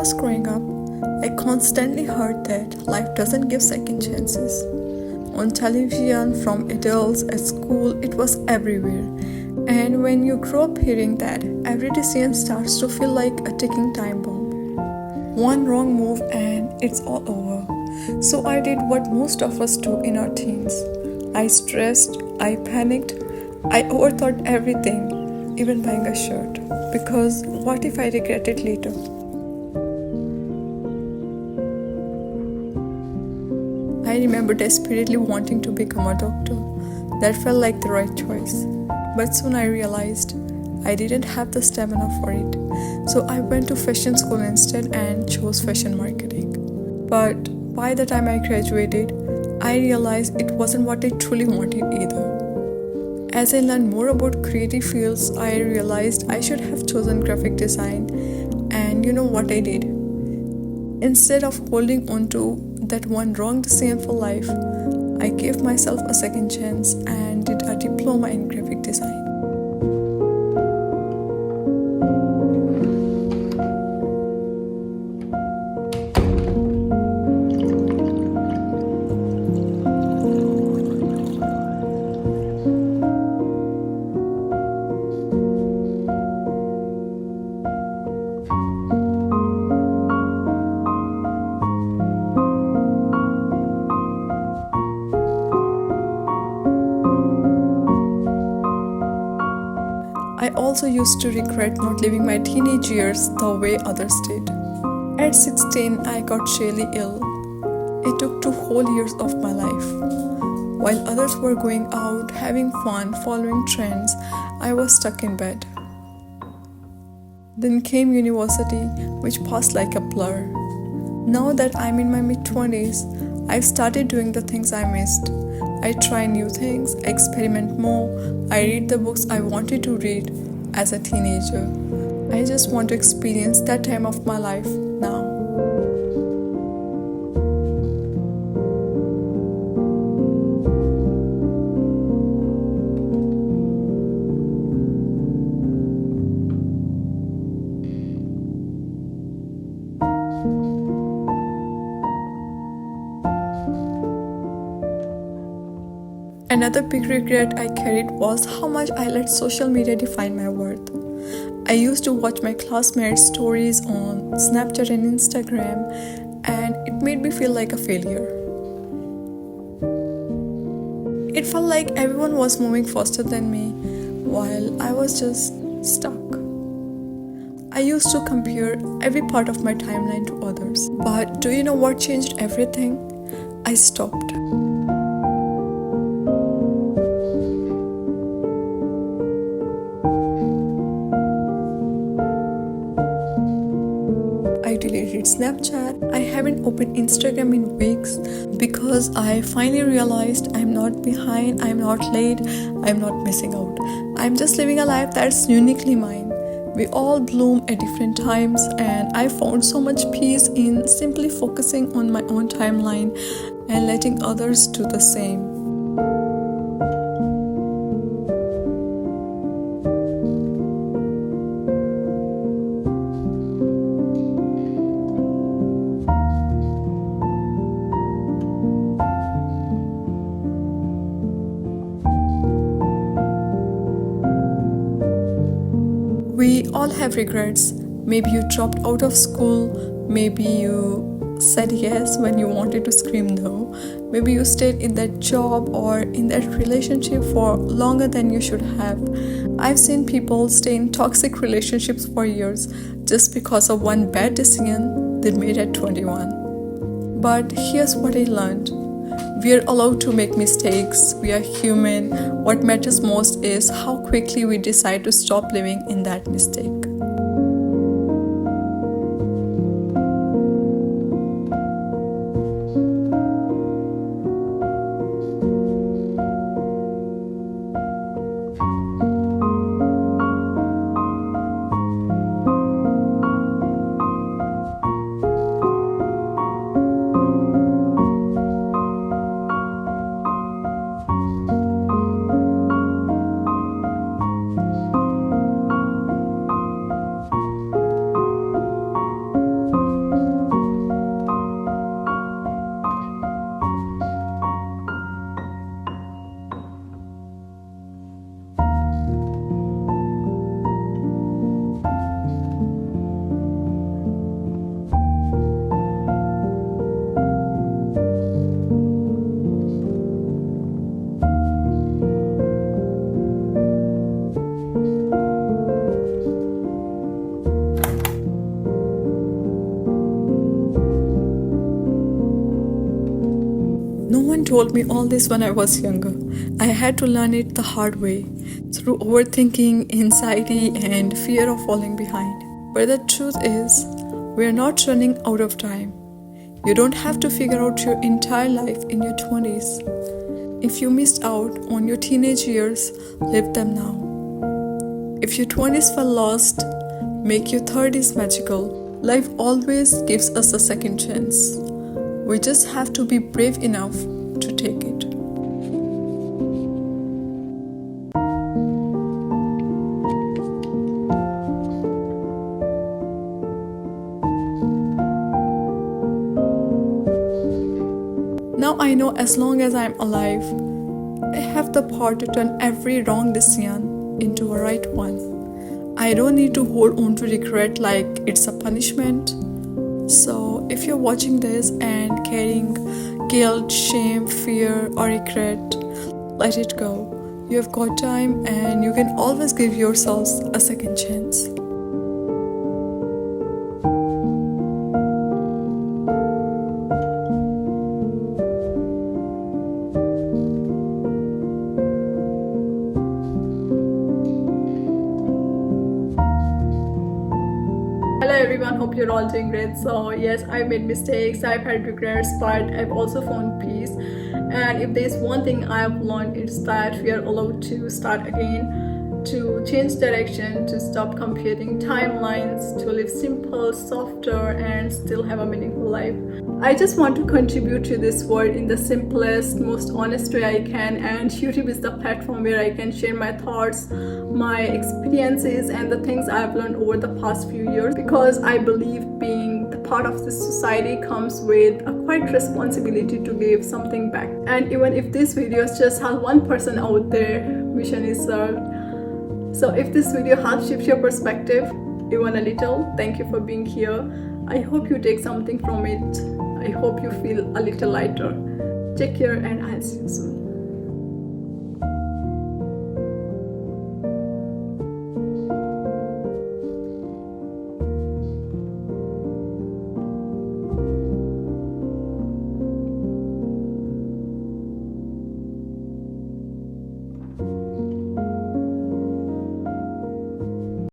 was growing up, I constantly heard that life doesn't give second chances. On television, from adults, at school, it was everywhere. And when you grow up hearing that, every decision starts to feel like a ticking time bomb. One wrong move and it's all over. So I did what most of us do in our teens. I stressed, I panicked, I overthought everything, even buying a shirt. Because what if I regret it later? I remember desperately wanting to become a doctor. That felt like the right choice. But soon I realized I didn't have the stamina for it. So I went to fashion school instead and chose fashion marketing. But by the time I graduated, I realized it wasn't what I truly wanted either. As I learned more about creative fields, I realized I should have chosen graphic design. And you know what I did? Instead of holding on to that one wrong decision for life, I gave myself a second chance and did a diploma in graphic design. I also used to regret not living my teenage years the way others did. At 16, I got really ill. It took 2 whole years of my life. While others were going out, having fun, following trends, I was stuck in bed. Then came university, which passed like a blur. Now that I'm in my mid-20s, I've started doing the things I missed. I try new things, experiment more, I read the books I wanted to read as a teenager. I just want to experience that time of my life now. Another big regret I carried was how much I let social media define my worth. I used to watch my classmates' stories on Snapchat and Instagram, and it made me feel like a failure. It felt like everyone was moving faster than me, while I was just stuck. I used to compare every part of my timeline to others. But do you know what changed everything? I stopped. I deleted Snapchat. I haven't opened Instagram in weeks because I finally realized I'm not behind, I'm not late, I'm not missing out. I'm just living a life that's uniquely mine. We all bloom at different times, and I found so much peace in simply focusing on my own timeline and letting others do the same. We all have regrets. Maybe you dropped out of school. Maybe you said yes when you wanted to scream no. Maybe you stayed in that job or in that relationship for longer than you should have. I've seen people stay in toxic relationships for years just because of one bad decision they made at 21. But here's what I learned. We are allowed to make mistakes. We are human. What matters most is how quickly we decide to stop living in that mistake. No one told me all this when I was younger. I had to learn it the hard way, through overthinking, anxiety, and fear of falling behind. But the truth is, we are not running out of time. You don't have to figure out your entire life in your 20s. If you missed out on your teenage years, live them now. If your 20s felt lost, make your 30s magical. Life always gives us a second chance. We just have to be brave enough to take it. Now I know as long as I'm alive, I have the power to turn every wrong decision into a right one. I don't need to hold on to regret like it's a punishment. So if you're watching this and carrying guilt, shame, fear, or regret, let it go. You have got time and you can always give yourselves a second chance. Hello everyone, hope you're all doing great. So yes, I've made mistakes, I've had regrets, but I've also found peace. And if there's one thing I've learned, it's that we are allowed to start again, to change direction, to stop computing timelines, to live simple, softer, and still have a meaningful life. I just want to contribute to this world in the simplest, most honest way I can, and YouTube is the platform where I can share my thoughts, my experiences, and the things I've learned over the past few years, because I believe being the part of this society comes with a quite responsibility to give something back. And even if this video just has one person out there, mission is served. So if this video helps shift your perspective even a little, thank you for being here. I hope you take something from it. I hope you feel a little lighter. Take care and I'll see you soon.